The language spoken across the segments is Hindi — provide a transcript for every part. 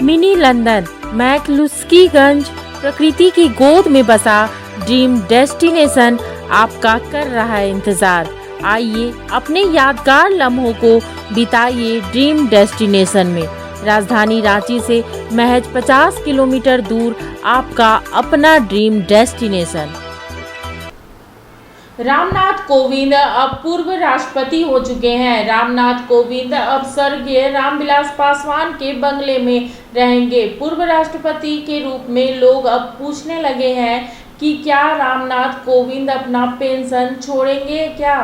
मिनी लंदन मैक्लुस्कीगंज प्रकृति की गोद में बसा ड्रीम डेस्टिनेशन आपका कर रहा है इंतजार। आइए अपने यादगार लम्हों को बिताइए ड्रीम डेस्टिनेशन में। राजधानी रांची से महज 50 किलोमीटर दूर आपका अपना ड्रीम डेस्टिनेशन। रामनाथ कोविंद अब पूर्व राष्ट्रपति हो चुके हैं। रामनाथ कोविंद अब स्वर्गीय रामविलास पासवान के बंगले में रहेंगे। पूर्व राष्ट्रपति के रूप में लोग अब पूछने लगे हैं कि क्या रामनाथ कोविंद अपना पेंशन छोड़ेंगे क्या?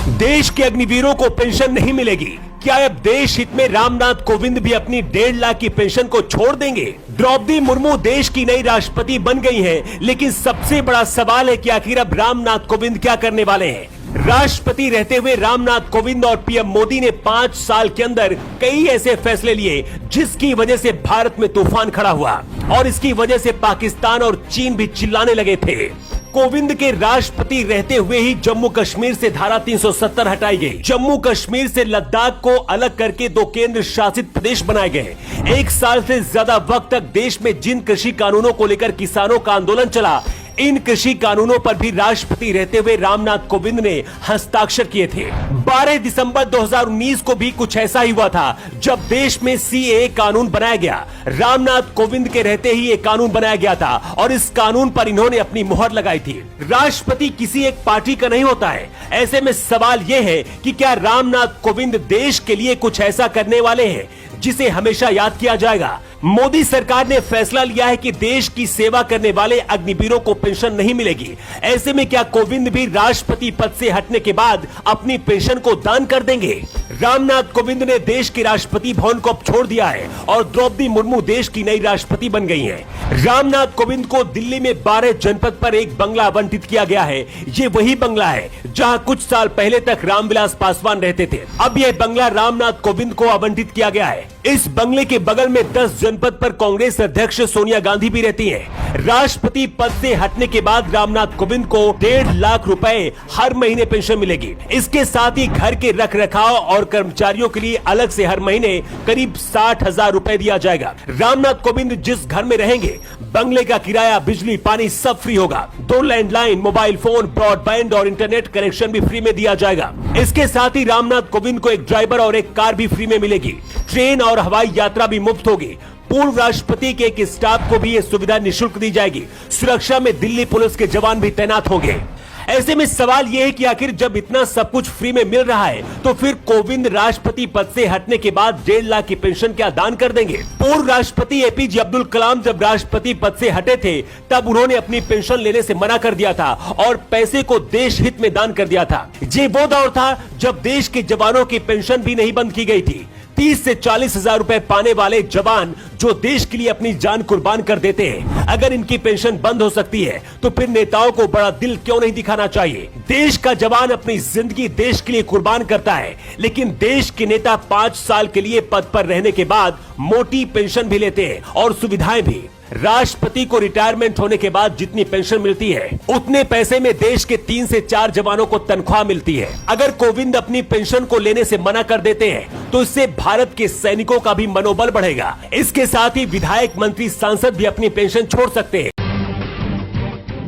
देश के अग्निवीरों को पेंशन नहीं मिलेगी। क्या अब देश हित में रामनाथ कोविंद भी अपनी 1.5 लाख की पेंशन को छोड़ देंगे? द्रौपदी मुर्मू देश की नई राष्ट्रपति बन गई हैं, लेकिन सबसे बड़ा सवाल है कि आखिर अब रामनाथ कोविंद क्या करने वाले हैं। राष्ट्रपति रहते हुए रामनाथ कोविंद और पीएम मोदी ने 5 साल के अंदर कई ऐसे फैसले लिए जिसकी वजह से भारत में तूफान खड़ा हुआ और इसकी वजह से पाकिस्तान और चीन भी चिल्लाने लगे थे। कोविंद के राष्ट्रपति रहते हुए ही जम्मू कश्मीर से धारा 370 हटाई गई। जम्मू कश्मीर से लद्दाख को अलग करके 2 केंद्र शासित प्रदेश बनाए गए। 1 साल से ज्यादा वक्त तक देश में जिन कृषि कानूनों को लेकर किसानों का आंदोलन चला, इन कृषि कानूनों पर भी राष्ट्रपति रहते हुए रामनाथ कोविंद ने हस्ताक्षर किए थे। 12 दिसंबर 2019 को भी कुछ ऐसा ही हुआ था जब देश में सीएए कानून बनाया गया। रामनाथ कोविंद के रहते ही ये कानून बनाया गया था और इस कानून पर इन्होंने अपनी मुहर लगाई थी। राष्ट्रपति किसी एक पार्टी का नहीं होता है। ऐसे में सवाल यह है कि क्या रामनाथ कोविंद देश के लिए कुछ ऐसा करने वाले हैं जिसे हमेशा याद किया जाएगा? मोदी सरकार ने फैसला लिया है कि देश की सेवा करने वाले अग्निवीरों को पेंशन नहीं मिलेगी। ऐसे में क्या कोविंद भी राष्ट्रपति पद से हटने के बाद अपनी पेंशन को दान कर देंगे? रामनाथ कोविंद ने देश के राष्ट्रपति भवन को अब छोड़ दिया है और द्रौपदी मुर्मू देश की नई राष्ट्रपति बन गई हैं। रामनाथ कोविंद को दिल्ली में 12 जनपद पर एक बंगला आवंटित किया गया है। ये वही बंगला है जहां कुछ साल पहले तक रामविलास पासवान रहते थे। अब यह बंगला रामनाथ कोविंद को आवंटित किया गया है। इस बंगले के बगल में 10 जनपद पर कांग्रेस अध्यक्ष सोनिया गांधी भी रहती हैं। राष्ट्रपति पद से हटने के बाद रामनाथ कोविंद को 1.5 लाख रुपए हर महीने पेंशन मिलेगी। इसके साथ ही घर के रखरखाव और कर्मचारियों के लिए अलग से हर महीने करीब 60,000 रुपए दिया जाएगा। रामनाथ कोविंद जिस घर में रहेंगे, बंगले का किराया, बिजली, पानी सब फ्री होगा। 2 लैंडलाइन, मोबाइल फोन, ब्रॉडबैंड और इंटरनेट कनेक्शन भी फ्री में दिया जाएगा। इसके साथ ही रामनाथ कोविंद को एक ड्राइवर और एक कार भी फ्री में मिलेगी। ट्रेन और हवाई यात्रा भी मुफ्त होगी। पूर्व राष्ट्रपति के एक स्टाफ को भी यह सुविधा निःशुल्क दी जाएगी। सुरक्षा में दिल्ली पुलिस के जवान भी तैनात होंगे। ऐसे में सवाल यह है कि आखिर जब इतना सब कुछ फ्री में मिल रहा है तो फिर कोविंद राष्ट्रपति पद से हटने के बाद 1.5 लाख की पेंशन क्या दान कर देंगे? पूर्व राष्ट्रपति एपीजे अब्दुल कलाम जब राष्ट्रपति पद से हटे थे तब उन्होंने अपनी पेंशन लेने से मना कर दिया था और पैसे को देश हित में दान कर दिया था। ये वो दौर था जब देश के जवानों की पेंशन भी नहीं बंद की गई थी। 30 से 40,000 रुपए पाने वाले जवान जो देश के लिए अपनी जान कुर्बान कर देते हैं, अगर इनकी पेंशन बंद हो सकती है तो फिर नेताओं को बड़ा दिल क्यों नहीं दिखाना चाहिए? देश का जवान अपनी जिंदगी देश के लिए कुर्बान करता है, लेकिन देश के नेता 5 साल के लिए पद पर रहने के बाद मोटी पेंशन भी लेते हैं और सुविधाएं भी। राष्ट्रपति को रिटायरमेंट होने के बाद जितनी पेंशन मिलती है उतने पैसे में देश के 3 से 4 जवानों को तनख्वाह मिलती है। अगर कोविंद अपनी पेंशन को लेने से मना कर देते हैं तो इससे भारत के सैनिकों का भी मनोबल बढ़ेगा। इसके साथ ही विधायक, मंत्री, सांसद भी अपनी पेंशन छोड़ सकते हैं।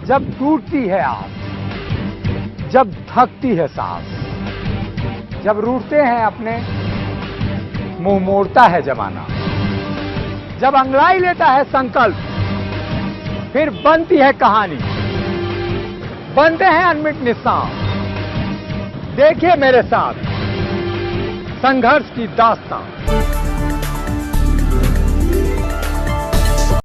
जब टूटती है आस, जब थकती है सांस, जब रूठते हैं अपने, मुंह मोड़ता है जमाना, जब अंगड़ाई लेता है संकल्प, फिर बनती है कहानी, बनते हैं अनमिट निशान। देखिए मेरे साथ संघर्ष की दास्तान।